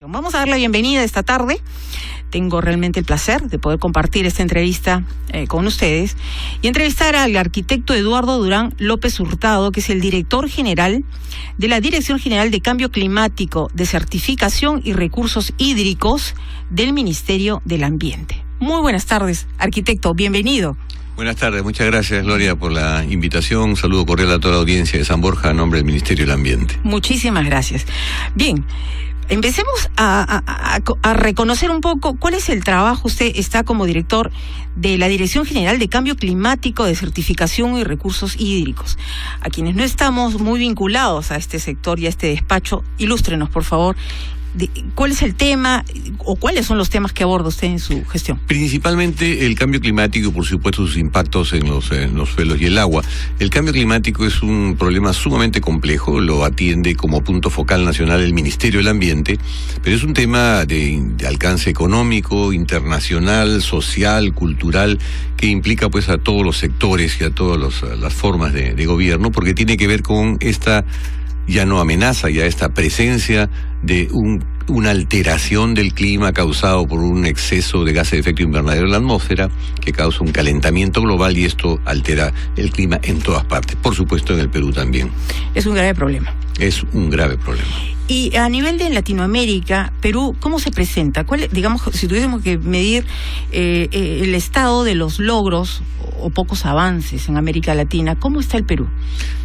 Vamos a dar la bienvenida esta tarde. Tengo realmente el placer de poder compartir esta entrevista con ustedes y entrevistar al arquitecto Eduardo Durán López Hurtado, que es el director general de la Dirección General de Cambio Climático, de Certificación y Recursos Hídricos del Ministerio del Ambiente. Muy buenas tardes, arquitecto, bienvenido. Buenas tardes, muchas gracias, Gloria, por la invitación. Un saludo cordial a toda la audiencia de San Borja, a nombre del Ministerio del Ambiente. Muchísimas gracias. Bien, empecemos a reconocer un poco cuál es el trabajo. Usted está como director de la Dirección General de Cambio Climático, de Certificación y Recursos Hídricos. A quienes no estamos muy vinculados a este sector y a este despacho, ilústrenos, por favor, ¿cuál es el tema o cuáles son los temas que aborda usted en su gestión? Principalmente el cambio climático y, por supuesto, sus impactos en los suelos y el agua. El cambio climático es un problema sumamente complejo, lo atiende como punto focal nacional el Ministerio del Ambiente, pero es un tema de alcance económico, internacional, social, cultural, que implica pues a todos los sectores y a todas las formas de gobierno, porque tiene que ver con esta ya no amenaza, ya esta presencia de una alteración del clima causado por un exceso de gases de efecto invernadero en la atmósfera, que causa un calentamiento global, y esto altera el clima en todas partes, por supuesto en el Perú también. Es un grave problema. Es un grave problema. Y a nivel de Latinoamérica, Perú, ¿cómo se presenta? Digamos, si tuviésemos que medir el estado de los logros o pocos avances en América Latina, ¿cómo está el Perú?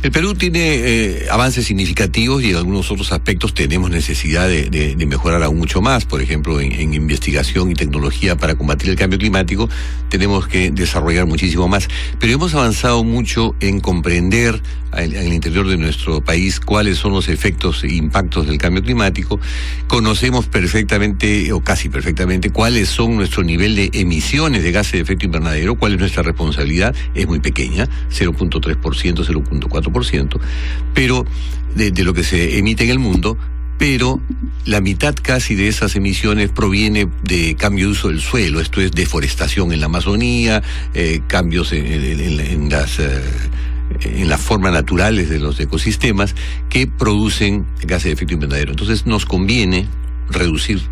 El Perú tiene avances significativos y en algunos otros aspectos tenemos necesidad de mejorar aún mucho más. Por ejemplo, en investigación y tecnología para combatir el cambio climático tenemos que desarrollar muchísimo más. Pero hemos avanzado mucho en comprender en el interior de nuestro país cuáles son los efectos e impactos del cambio climático. Conocemos perfectamente, o casi perfectamente, cuáles son nuestro nivel de emisiones de gases de efecto invernadero, cuál es nuestra responsabilidad. Es muy pequeña, 0.3%, 0.4%, pero de lo que se emite en el mundo, pero la mitad casi de esas emisiones proviene de cambio de uso del suelo. Esto es deforestación en la Amazonía, cambios en las formas naturales de los ecosistemas que producen gases de efecto invernadero. Entonces nos conviene reducir,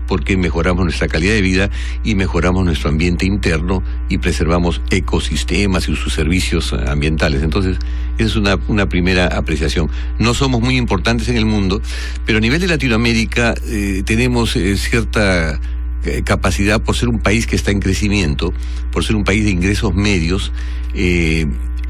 porque mejoramos nuestra calidad de vida y mejoramos nuestro ambiente interno y preservamos ecosistemas y sus servicios ambientales. Entonces, esa es una primera apreciación. No somos muy importantes en el mundo, pero a nivel de Latinoamérica tenemos cierta capacidad, por ser un país que está en crecimiento, por ser un país de ingresos medios,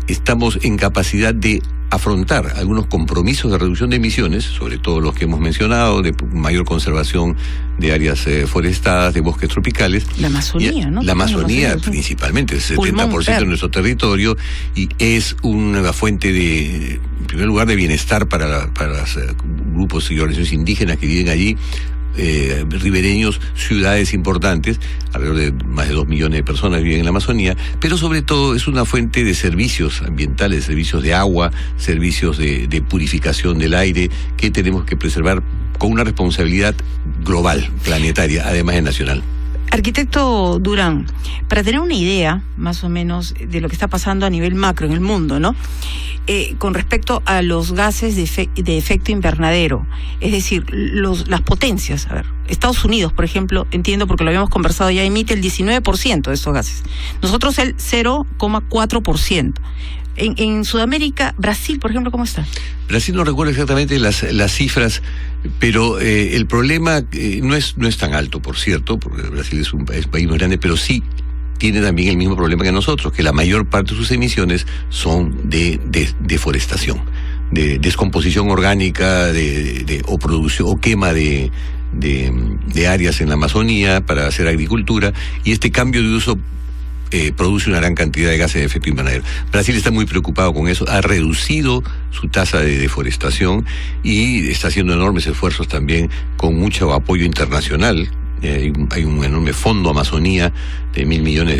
estamos en capacidad de afrontar algunos compromisos de reducción de emisiones, sobre todo los que hemos mencionado, de mayor conservación de áreas forestadas, de bosques tropicales. La Amazonía, ¿no? La Amazonía principalmente, el 70% de nuestro territorio, y es una fuente en primer lugar, de bienestar para los grupos y organizaciones indígenas que viven allí, ribereños, ciudades importantes, alrededor de más de 2 millones de personas viven en la Amazonía, pero sobre todo es una fuente de servicios ambientales, servicios de agua, servicios de purificación del aire, que tenemos que preservar con una responsabilidad global, planetaria, además de nacional. Arquitecto Durán, para tener una idea más o menos de lo que está pasando a nivel macro en el mundo, ¿no? Con respecto a los gases de efecto invernadero, es decir, las potencias. A ver, Estados Unidos, por ejemplo, entiendo porque lo habíamos conversado, ya emite el 19% de estos gases. Nosotros el 0,4%. En Sudamérica, Brasil, por ejemplo, ¿cómo está? Brasil no recuerdo exactamente las cifras, pero el problema no es tan alto, por cierto, porque Brasil es un país muy grande, pero sí tiene también el mismo problema que nosotros, que la mayor parte de sus emisiones son de deforestación, de descomposición orgánica, o producción o quema de áreas en la Amazonía para hacer agricultura, y este cambio de uso produce una gran cantidad de gases de efecto invernadero. Brasil está muy preocupado con eso, ha reducido su tasa de deforestación y está haciendo enormes esfuerzos también con mucho apoyo internacional. Hay un enorme fondo Amazonía de $1.000 millones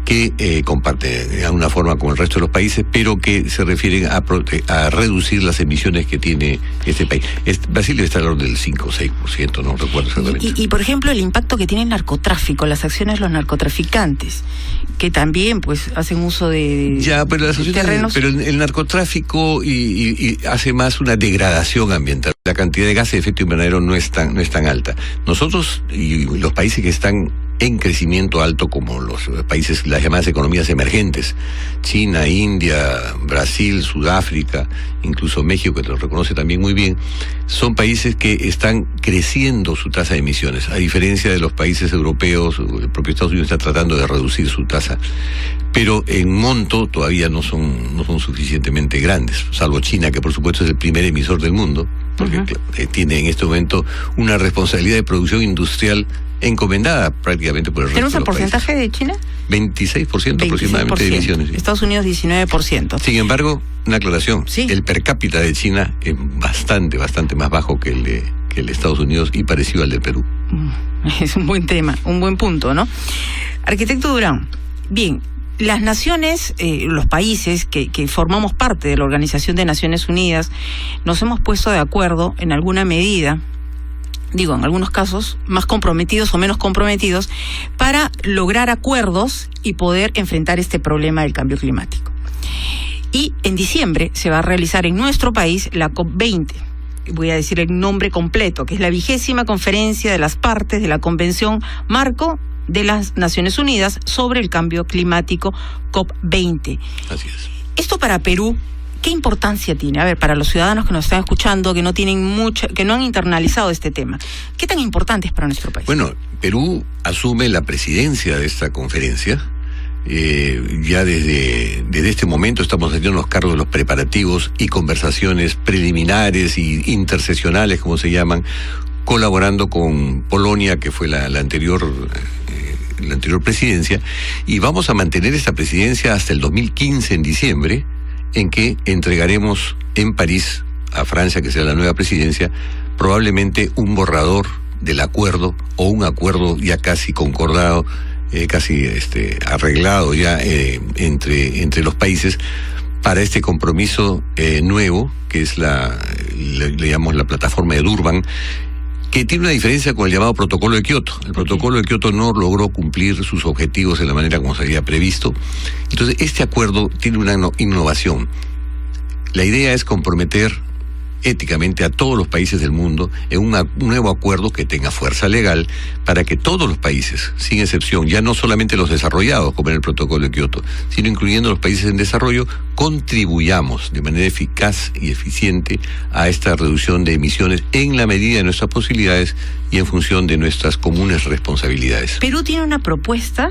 que comparte de alguna forma con el resto de los países, pero que se refieren a reducir las emisiones que tiene este país. Brasil debe estar alrededor del 5 o 6%, no recuerdo exactamente. Y por ejemplo, el impacto que tiene el narcotráfico, las acciones de los narcotraficantes, que también pues hacen uso de pero las terrenos. Pero el narcotráfico y hace más una degradación ambiental. La cantidad de gases de efecto invernadero no es tan alta. Nosotros y los países que están en crecimiento alto, como los países, las llamadas economías emergentes, China, India, Brasil, Sudáfrica, incluso México, que lo reconoce también muy bien, son países que están creciendo su tasa de emisiones, a diferencia de los países europeos. El propio Estados Unidos está tratando de reducir su tasa, pero en monto todavía no son suficientemente grandes, salvo China, que por supuesto es el primer emisor del mundo, porque tiene en este momento una responsabilidad de producción industrial encomendada prácticamente por el resto de los países. ¿Tenemos el porcentaje de China? 26% aproximadamente de emisiones. ¿Sí? Estados Unidos 19%. Sin embargo, una aclaración, el per cápita de China es bastante más bajo que el de Estados Unidos y parecido al de Perú. Es un buen tema, un buen punto, ¿no? Arquitecto Durán, bien, las naciones, los países que formamos parte de la Organización de Naciones Unidas, nos hemos puesto de acuerdo en alguna medida, en algunos casos, más comprometidos o menos comprometidos, para lograr acuerdos y poder enfrentar este problema del cambio climático. Y en diciembre se va a realizar en nuestro país la COP20. Voy a decir el nombre completo, que es la 20ª Conferencia de las Partes de la Convención Marco de las Naciones Unidas sobre el Cambio Climático, COP20. Así es. Esto para Perú, ¿qué importancia tiene? A ver, para los ciudadanos que nos están escuchando, que no han internalizado este tema, ¿qué tan importante es para nuestro país? Bueno, Perú asume la presidencia de esta conferencia. Ya desde este momento estamos haciendo cargo de los preparativos y conversaciones preliminares y intersesionales, como se llaman, colaborando con Polonia, que fue la anterior presidencia, y vamos a mantener esta presidencia hasta el 2015, en diciembre, en que entregaremos en París a Francia, que será la nueva presidencia, probablemente un borrador del acuerdo, o un acuerdo ya casi concordado, casi arreglado ya entre los países, para este compromiso nuevo, que es le llamamos la plataforma de Durban, que tiene una diferencia con el llamado Protocolo de Kioto. El Protocolo de Kioto no logró cumplir sus objetivos de la manera como se había previsto. Entonces, este acuerdo tiene una innovación. La idea es comprometer éticamente a todos los países del mundo en un nuevo acuerdo que tenga fuerza legal, para que todos los países, sin excepción, ya no solamente los desarrollados como en el Protocolo de Kioto, sino incluyendo los países en desarrollo, contribuyamos de manera eficaz y eficiente a esta reducción de emisiones en la medida de nuestras posibilidades y en función de nuestras comunes responsabilidades. Perú tiene una propuesta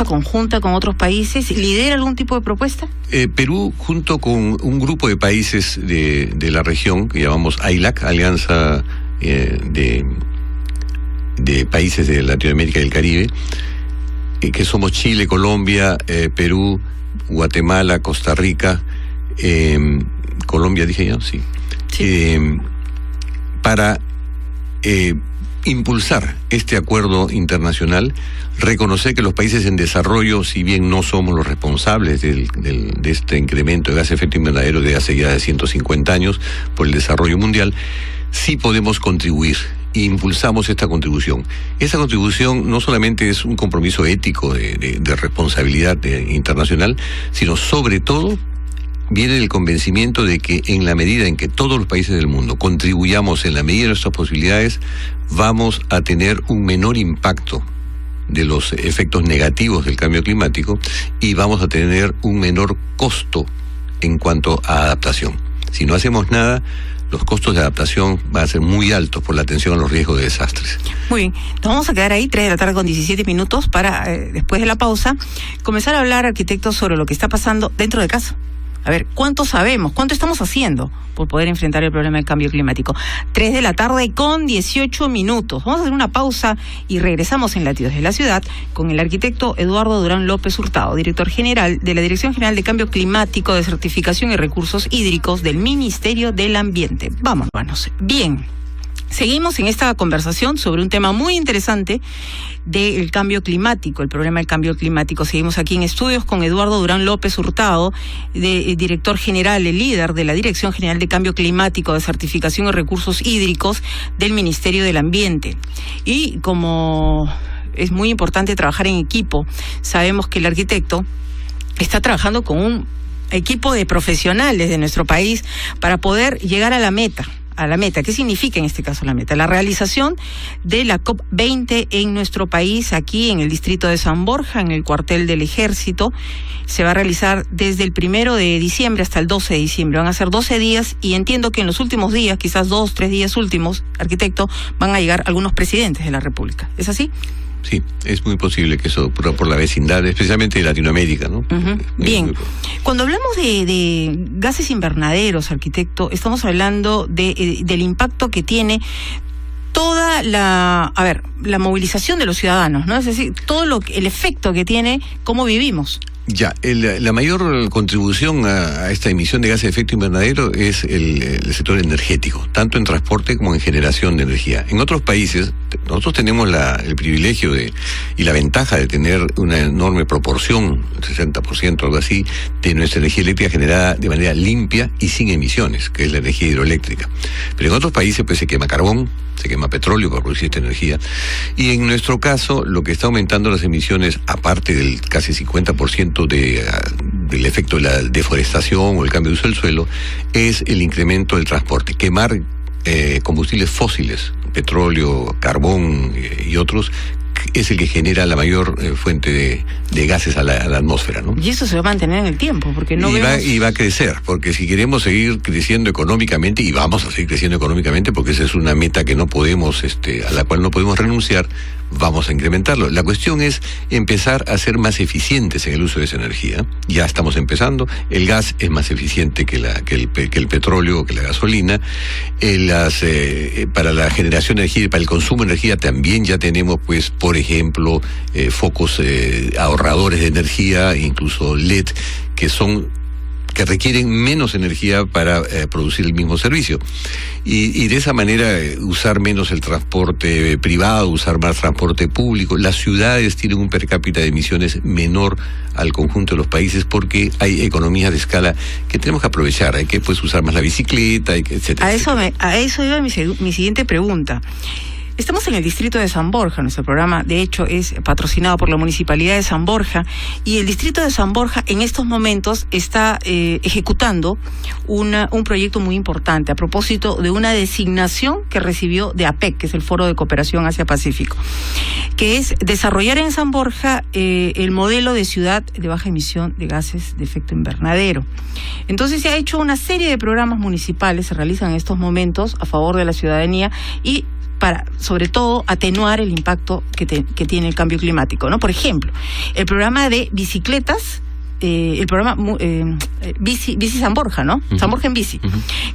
conjunta con otros países. ¿Lidera algún tipo de propuesta? Perú, junto con un grupo de países de la región, que llamamos AILAC, Alianza de Países de Latinoamérica y el Caribe, que somos Chile, Colombia, Perú, Guatemala, Costa Rica, Colombia, dije yo, sí. Para impulsar este acuerdo internacional, reconocer que los países en desarrollo, si bien no somos los responsables de este incremento de gas de efecto invernadero de hace ya 150 años por el desarrollo mundial, sí podemos contribuir, e impulsamos esta contribución. Esta contribución no solamente es un compromiso ético de responsabilidad internacional, sino sobre todo viene del convencimiento de que en la medida en que todos los países del mundo contribuyamos en la medida de nuestras posibilidades, vamos a tener un menor impacto de los efectos negativos del cambio climático y vamos a tener un menor costo en cuanto a adaptación. Si no hacemos nada, los costos de adaptación van a ser muy altos por la atención a los riesgos de desastres. Muy bien, nos vamos a quedar ahí, 3:17 p.m, para, después de la pausa, comenzar a hablar, arquitecto, sobre lo que está pasando dentro de casa. A ver, ¿cuánto sabemos? ¿Cuánto estamos haciendo por poder enfrentar el problema del cambio climático? 3:18 p.m. Vamos a hacer una pausa y regresamos en Latidos de la Ciudad con el arquitecto Eduardo Durán López Hurtado, director general de la Dirección General de Cambio Climático, de Certificación y Recursos Hídricos del Ministerio del Ambiente. Vámonos. Bien. Seguimos en esta conversación sobre un tema muy interesante del cambio climático, el problema del cambio climático. Seguimos aquí en estudios con Eduardo Durán López Hurtado, director general, el líder de la Dirección General de Cambio Climático, de Certificación y Recursos Hídricos del Ministerio del Ambiente. Y como es muy importante trabajar en equipo, sabemos que el arquitecto está trabajando con un equipo de profesionales de nuestro país para poder llegar a la meta. ¿Qué significa en este caso la meta? La realización de la COP20 en nuestro país, aquí en el distrito de San Borja, en el cuartel del Ejército. Se va a realizar desde el 1 de diciembre hasta el 12 de diciembre. Van a ser 12 días y entiendo que en los últimos días, quizás 2-3 días últimos, arquitecto, van a llegar algunos presidentes de la República. ¿Es así? Sí, es muy posible que eso por la vecindad, especialmente de Latinoamérica, ¿no? Bien. Cuando hablamos de gases invernaderos, arquitecto, estamos hablando del impacto que tiene toda la movilización de los ciudadanos, ¿no? Es decir, el efecto que tiene cómo vivimos. Ya, la mayor contribución a esta emisión de gases de efecto invernadero es el sector energético, tanto en transporte como en generación de energía. En otros países, nosotros tenemos el privilegio y la ventaja de tener una enorme proporción, 60%, algo así, de nuestra energía eléctrica generada de manera limpia y sin emisiones, que es la energía hidroeléctrica. Pero en otros países pues se quema carbón, se quema petróleo para producir esta energía. Y en nuestro caso, lo que está aumentando las emisiones, aparte del casi 50% del efecto de la deforestación o el cambio de uso del suelo, es el incremento del transporte. Quemar combustibles fósiles, petróleo, carbón y otros, es el que genera la mayor fuente de gases a la atmósfera, ¿no? Y eso se va a mantener en el tiempo, porque y va a crecer, porque si queremos seguir creciendo económicamente, y vamos a seguir creciendo económicamente, porque esa es una meta que no podemos, a la cual no podemos renunciar, vamos a incrementarlo. La cuestión es empezar a ser más eficientes en el uso de esa energía. Ya estamos empezando. El gas es más eficiente que el petróleo, que la gasolina. Para la generación de energía y para el consumo de energía también ya tenemos, pues, por ejemplo, focos ahorradores de energía, incluso LED, que requieren menos energía para producir el mismo servicio. Y de esa manera usar menos el transporte privado, usar más transporte público. Las ciudades tienen un per cápita de emisiones menor al conjunto de los países porque hay economías de escala que tenemos que aprovechar. Hay que usar más la bicicleta, etcétera. A eso iba mi siguiente pregunta. Estamos en el distrito de San Borja. Nuestro programa, de hecho, es patrocinado por la Municipalidad de San Borja, y el distrito de San Borja en estos momentos está ejecutando un proyecto muy importante a propósito de una designación que recibió de APEC, que es el Foro de Cooperación Asia-Pacífico, que es desarrollar en San Borja el modelo de ciudad de baja emisión de gases de efecto invernadero. Entonces se ha hecho una serie de programas municipales, se realizan en estos momentos a favor de la ciudadanía y para, sobre todo, atenuar el impacto que tiene el cambio climático, ¿no? Por ejemplo, el programa de bicicletas, el programa Bici San Borja, ¿no? San Borja en bici,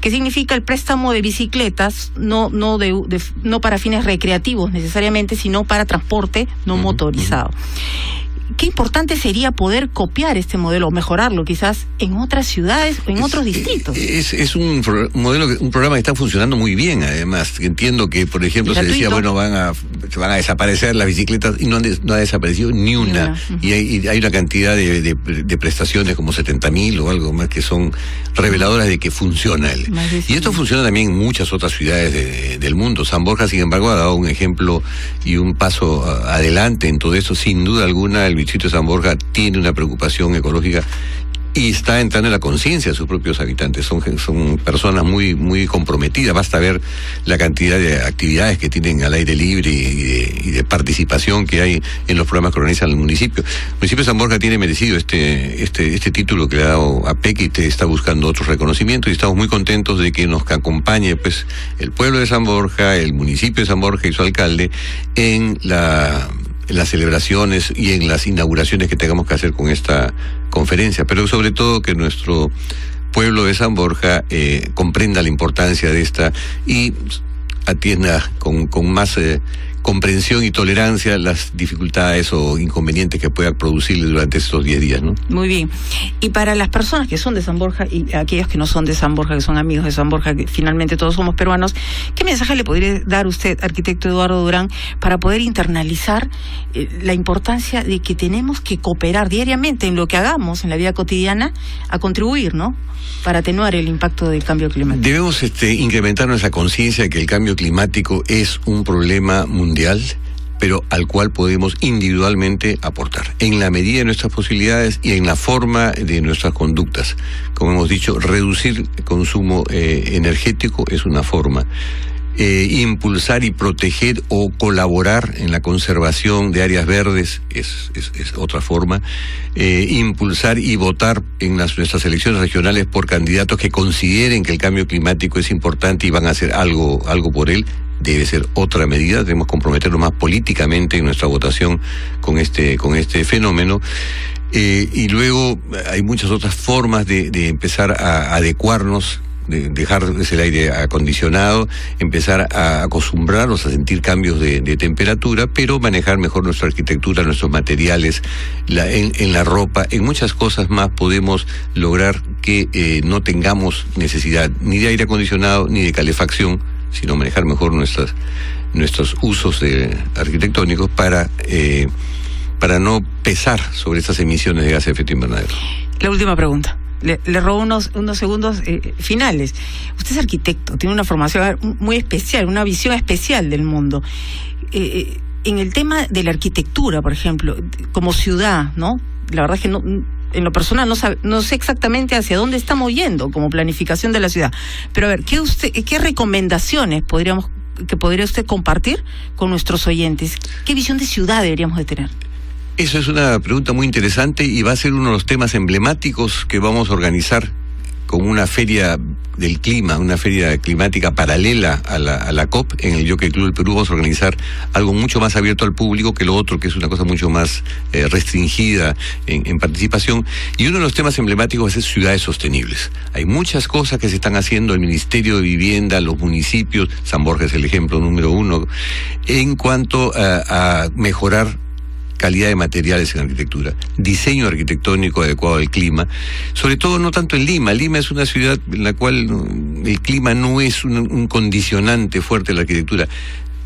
que significa el préstamo de bicicletas, no para fines recreativos necesariamente, sino para transporte no motorizado. Qué importante sería poder copiar este modelo o mejorarlo quizás en otras ciudades o en otros distritos. Es un programa que está funcionando muy bien, además. Entiendo que, por ejemplo, se decía, bueno, se van a desaparecer las bicicletas, y no ha desaparecido ni una. Y hay una cantidad de prestaciones, como 70.000 o algo más, que son reveladoras de que funciona. Y esto funciona también en muchas otras ciudades del mundo. San Borja, sin embargo, ha dado un ejemplo y un paso adelante en todo esto. Sin duda alguna, el distrito de San Borja tiene una preocupación ecológica y está entrando en la conciencia de sus propios habitantes. Son personas muy, muy comprometidas. Basta ver la cantidad de actividades que tienen al aire libre y de participación que hay en los programas que organizan el municipio. El municipio de San Borja tiene merecido este título que le ha dado APEC y está buscando otros reconocimientos, y estamos muy contentos de que nos acompañe, pues, el pueblo de San Borja, el municipio de San Borja y su alcalde en las celebraciones y en las inauguraciones que tengamos que hacer con esta conferencia, pero sobre todo que nuestro pueblo de San Borja comprenda la importancia de esta y atienda con más comprensión y tolerancia las dificultades o inconvenientes que pueda producirle durante estos 10 días, ¿no? Muy bien. Y para las personas que son de San Borja y aquellos que no son de San Borja, que son amigos de San Borja, que finalmente todos somos peruanos, ¿qué mensaje le podría dar usted, arquitecto Eduardo Durán, para poder internalizar la importancia de que tenemos que cooperar diariamente en lo que hagamos en la vida cotidiana a contribuir, ¿no?, para atenuar el impacto del cambio climático? Debemos incrementar nuestra conciencia de que el cambio climático es un problema mundial, pero al cual podemos individualmente aportar, en la medida de nuestras posibilidades y en la forma de nuestras conductas. Como hemos dicho, reducir el consumo energético es una forma. Impulsar y proteger o colaborar en la conservación de áreas verdes es otra forma. Impulsar y votar en nuestras elecciones regionales por candidatos que consideren que el cambio climático es importante y van a hacer algo por él, debe ser otra medida. Debemos comprometernos más políticamente en nuestra votación con este fenómeno. Y luego hay muchas otras formas de empezar a adecuarnos, de dejar el aire acondicionado, empezar a acostumbrarnos a sentir cambios de temperatura, pero manejar mejor nuestra arquitectura, nuestros materiales, en la ropa, en muchas cosas más podemos lograr que no tengamos necesidad ni de aire acondicionado ni de calefacción, sino manejar mejor nuestros usos arquitectónicos para no pesar sobre estas emisiones de gases de efecto invernadero. La última pregunta. Le robo unos segundos finales. Usted es arquitecto, tiene una formación muy especial, una visión especial del mundo. En el tema de la arquitectura, por ejemplo, como ciudad, ¿no? La verdad es que no, en lo personal no sé exactamente hacia dónde estamos yendo como planificación de la ciudad. Pero a ver, ¿qué recomendaciones podría usted compartir con nuestros oyentes? ¿Qué visión de ciudad deberíamos de tener? Eso es una pregunta muy interesante y va a ser uno de los temas emblemáticos que vamos a organizar con una feria del clima, una feria climática paralela a la COP en el Jockey Club del Perú. Vamos a organizar algo mucho más abierto al público que lo otro, que es una cosa mucho más restringida en participación. Y uno de los temas emblemáticos es ciudades sostenibles. Hay muchas cosas que se están haciendo, el Ministerio de Vivienda, los municipios, San Borja es el ejemplo número 1, en cuanto a mejorar calidad de materiales en arquitectura, diseño arquitectónico adecuado al clima, sobre todo no tanto en Lima. Lima es una ciudad en la cual el clima no es un condicionante fuerte de la arquitectura,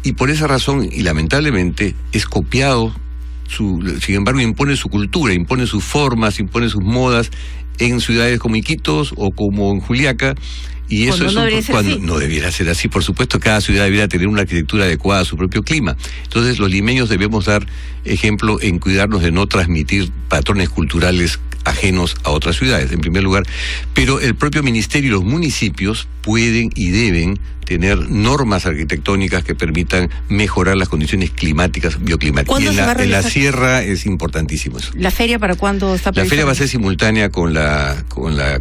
y por esa razón, y lamentablemente, es copiado, sin embargo impone su cultura, impone sus formas, impone sus modas en ciudades como Iquitos o como en Juliaca. Y eso no debiera ser así. Por supuesto, cada ciudad debiera tener una arquitectura adecuada a su propio clima. Entonces, los limeños debemos dar ejemplo en cuidarnos de no transmitir patrones culturales ajenos a otras ciudades, en primer lugar. Pero el propio ministerio y los municipios pueden y deben tener normas arquitectónicas que permitan mejorar las condiciones climáticas, bioclimáticas. Y en la sierra es importantísimo eso. ¿La feria para cuándo está prevista? La feria va a ser simultánea con la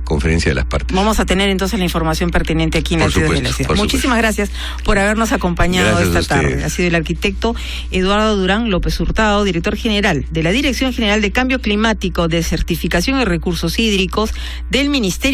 conferencia de las partes. Vamos a tener entonces la información pertinente aquí en la ciudad de la sierra. Muchísimas gracias por habernos acompañado esta tarde. Ha sido el arquitecto Eduardo Durán López Hurtado, director general de la Dirección General de Cambio Climático, de Certificación y Recursos Hídricos del Ministerio